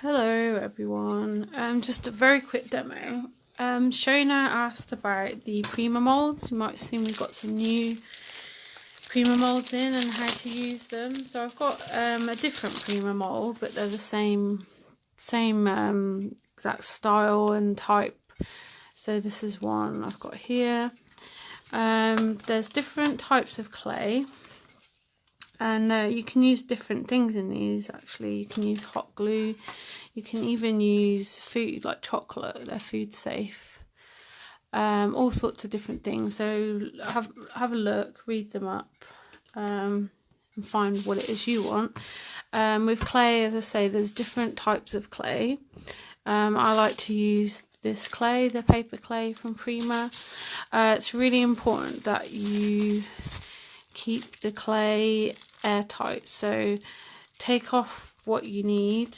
Hello everyone, just a very quick demo. Shona asked about the prima moulds. You might have seen we've got some new prima moulds in and how to use them. So I've got a different prima mould, but they're the same exact style and type. So this is one I've got here. There's different types of clay. And you can use different things in these actually. You can use hot glue, you can even use food like chocolate, they're food safe. All sorts of different things. So have a look, read them up, and find what it is you want. With clay, as I say, there's different types of clay. I like to use this clay, the paper clay from Prima. It's really important that you keep the clay airtight, so take off what you need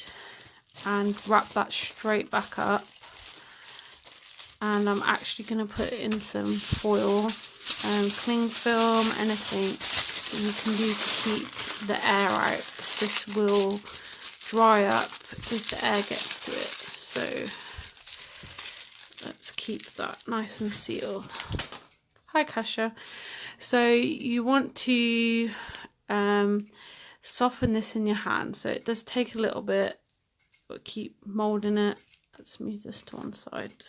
and wrap that straight back up. And I'm actually going to put in some foil, cling film, anything that you can do to keep the air out, because this will dry up if the air gets to it. So let's keep that nice and sealed. Hi Kasha. So you want to soften this in your hand, so it does take a little bit, but keep moulding it. Let's move this to one side.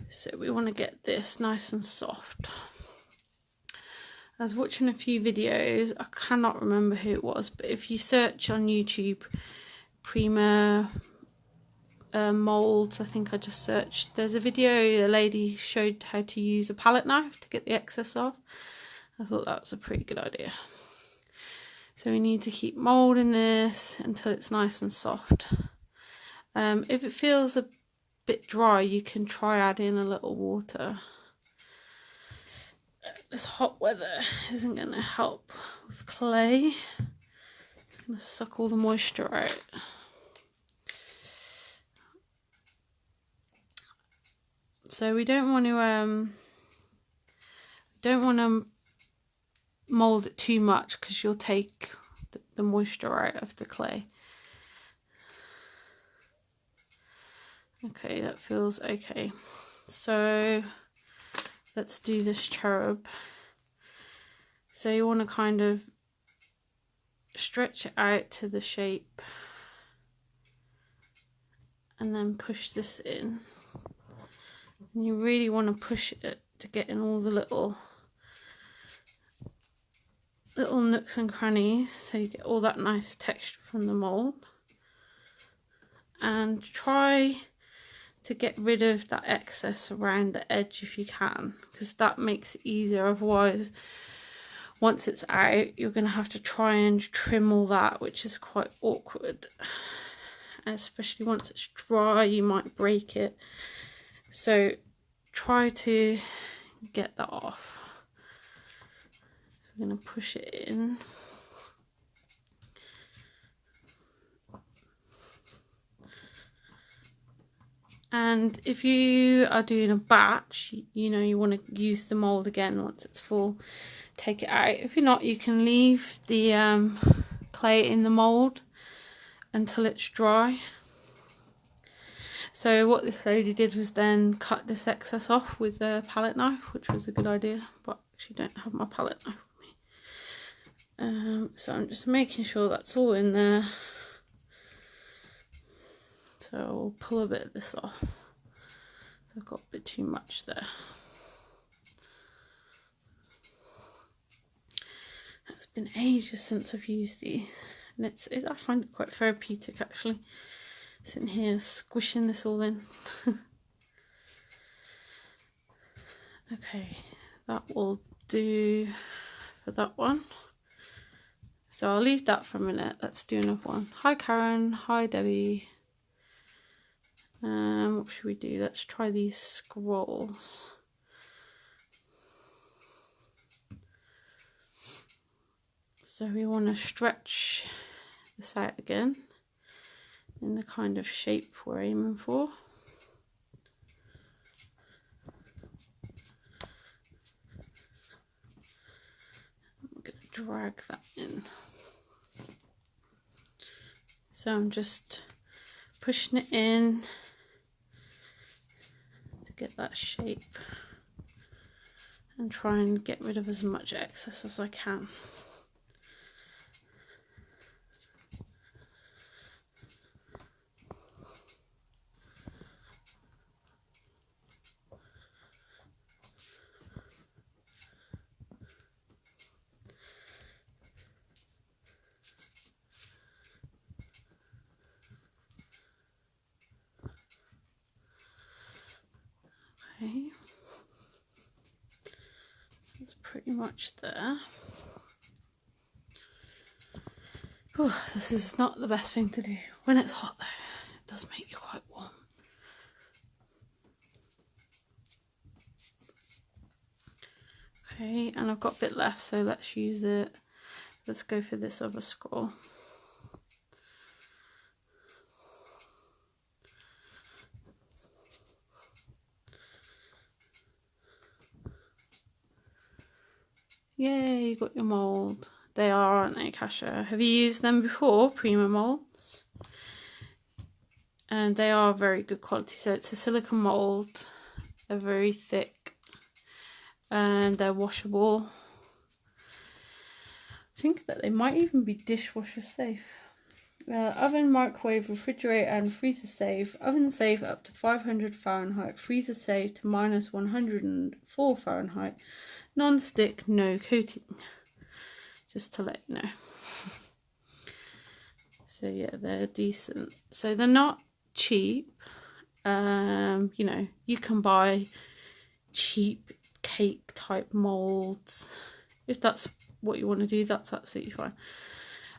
So we want to get this nice and soft. I was watching a few videos, I cannot remember who it was, but if you search on YouTube Prima moulds, I think I just searched, there's a video a lady showed how to use a palette knife to get the excess off. I thought that was a pretty good idea. So we need to keep moulding this until it's nice and soft. If it feels a bit dry, you can try adding a little water. This hot weather isn't going to help with clay. It's going to suck all the moisture out. So we don't want to mould it too much, because you'll take the moisture out of the clay. Okay, that feels okay. So let's do this cherub. So you want to kind of stretch it out to the shape and then push this in. And you really want to push it to get in all the little nooks and crannies, so you get all that nice texture from the mould. And try to get rid of that excess around the edge if you can, because that makes it easier. Otherwise, once it's out, you're going to have to try and trim all that, which is quite awkward. And especially once it's dry, you might break it. So try to get that off. So we're going to push it in. And if you are doing a batch, you know, you want to use the mould again once it's full, take it out. If you're not, you can leave the clay in the mould until it's dry. So what this lady did was then cut this excess off with the palette knife, which was a good idea, but I actually don't have my palette knife with me. So I'm just making sure that's all in there. So I'll pull a bit of this off. So I've got a bit too much there. It's been ages since I've used these, and I find it quite therapeutic actually, sitting here squishing this all in. Okay, that will do for that one. So I'll leave that for a minute. Let's do another one. Hi Karen, hi Debbie. What should we do? Let's try these scrolls. So we want to stretch this out again in the kind of shape we're aiming for. I'm going to drag that in. So I'm just pushing it in to get that shape and try and get rid of as much excess as I can. Okay, that's pretty much there. Oh, this is not the best thing to do when it's hot though. It does make you quite warm. Okay, and I've got a bit left, so let's use it. Let's go for this other scroll. Yay, you got your mould. They are, aren't they, Kasha? Have you used them before, Prima moulds? And they are very good quality. So it's a silicone mould. They're very thick and they're washable. I think that they might even be dishwasher safe. Oven, microwave, refrigerator and freezer safe. Oven safe up to 500 Fahrenheit. Freezer safe to minus 104 Fahrenheit. Non-stick, no coating. Just to let you know. So yeah, they're decent. So they're not cheap. You know, you can buy cheap cake type molds. If that's what you want to do, that's absolutely fine.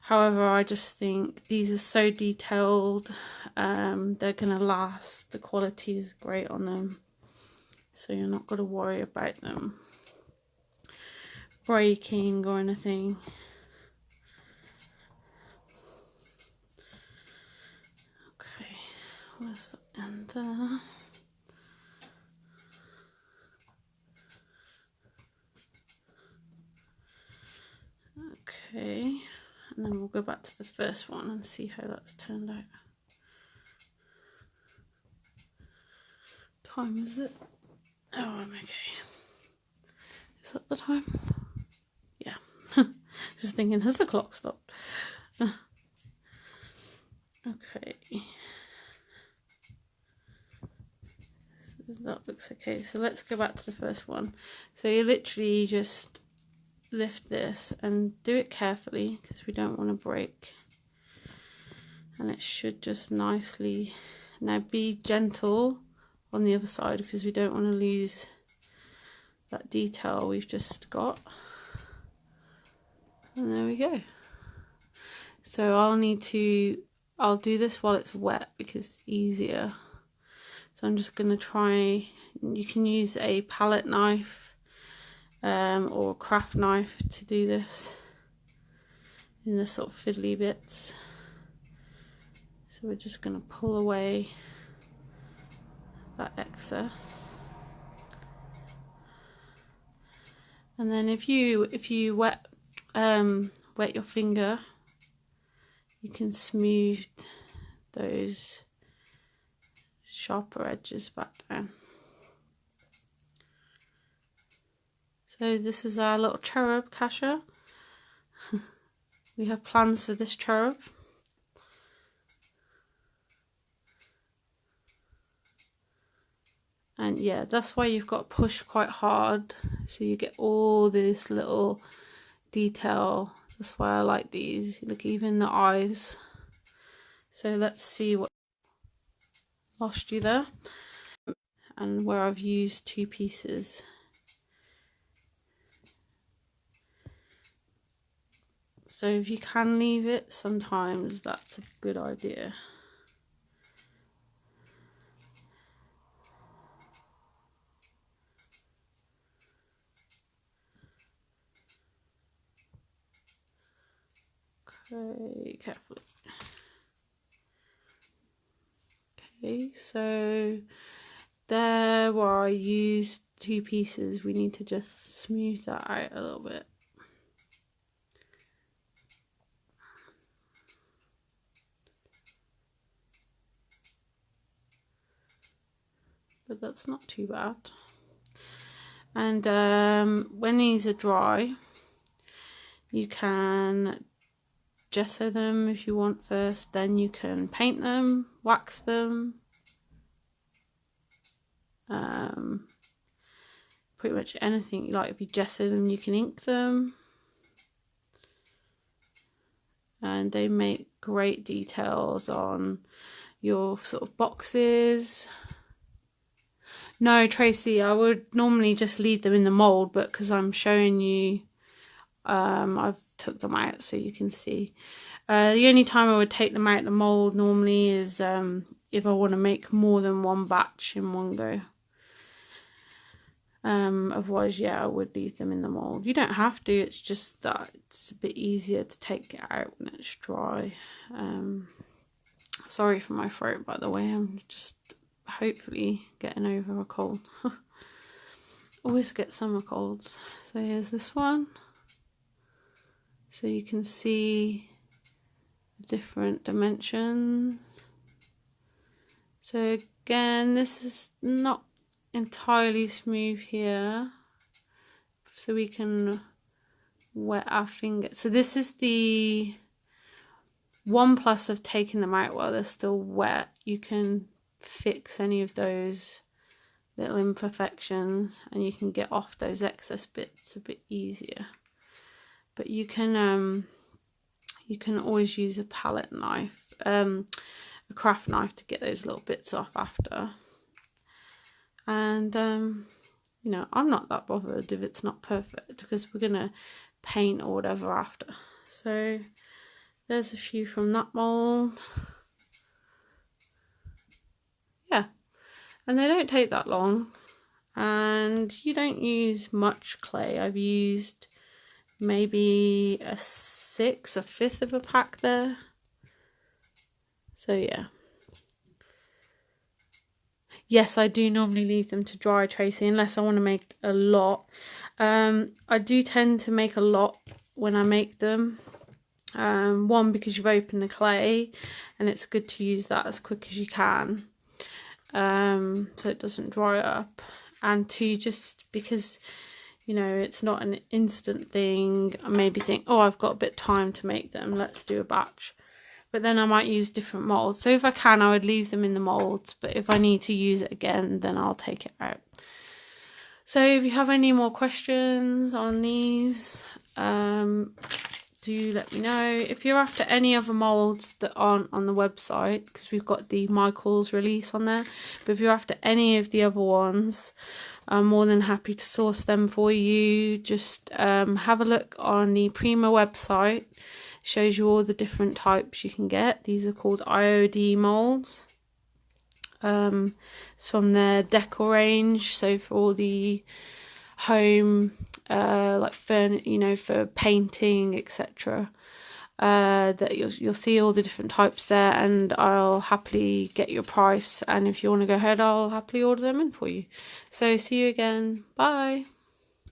However, I just think these are so detailed. They're gonna last. The quality is great on them, so you're not gonna worry about them breaking or anything. Okay, where's the end there? Okay, and then we'll go back to the first one and see how that's turned out. Time is it? Oh, I'm okay. Is that the time? Yeah. Just thinking, has the clock stopped? Okay. That looks okay. So let's go back to the first one. So you literally just lift this and do it carefully because we don't want to break. And it should just nicely. Now be gentle on the other side because we don't want to lose that detail we've just got. And there we go. So I'll do this while it's wet because it's easier. So I'm just going to try, you can use a palette knife or a craft knife to do this in the sort of fiddly bits. So we're just going to pull away that excess. And then if you wet your finger, you can smooth those sharper edges back down. So this is our little cherub, Kasha. We have plans for this cherub. And yeah, that's why you've got to push quite hard so you get all this little detail. That's why I like these. Look, even the eyes. So let's see what lost you there. And where I've used two pieces. So if you can leave it, sometimes that's a good idea. Okay, carefully. Okay, so there where I used two pieces, we need to just smooth that out a little bit. but that's not too bad. And when these are dry, you can gesso them if you want first, then you can paint them, wax them, pretty much anything you like. If you gesso them, you can ink them, and they make great details on your sort of boxes. No, Tracy, I would normally just leave them in the mould, but because I'm showing you, I've took them out so you can see. The only time I would take them out of the mould normally is if I want to make more than one batch in one go. Otherwise, yeah, I would leave them in the mould. You don't have to, it's just that it's a bit easier to take it out when it's dry. Sorry for my throat, by the way, I'm just hopefully getting over a cold. Always get summer colds. So here's this one. So you can see the different dimensions. So again, this is not entirely smooth here, so we can wet our finger. So this is the one plus of taking them out while they're still wet. You can fix any of those little imperfections and you can get off those excess bits a bit easier. But you can always use a palette knife, a craft knife, to get those little bits off after. And you know, I'm not that bothered if it's not perfect, because we're gonna paint or whatever after. So there's a few from that mold. Yeah, and they don't take that long, and you don't use much clay. I've used maybe a fifth of a pack there. So yeah. Yes, I do normally leave them to dry, Tracy, unless I want to make a lot. I do tend to make a lot when I make them. One, because you've opened the clay and it's good to use that as quick as you can, so it doesn't dry up. And two, just because, you know, it's not an instant thing. I maybe think, oh, I've got a bit of time to make them, let's do a batch. But then I might use different molds. So if I can, I would leave them in the molds. But if I need to use it again, then I'll take it out. So if you have any more questions on these, do let me know. If you're after any other molds that aren't on the website, because we've got the Michael's release on there. But if you're after any of the other ones, I'm more than happy to source them for you. Just have a look on the Prima website. Shows you all the different types you can get. These are called IOD molds. It's from their decor range, so for all the home like you know, for painting, etc. That you'll see all the different types there, and I'll happily get your price, and if you want to go ahead, I'll happily order them in for you. So see you again. Bye.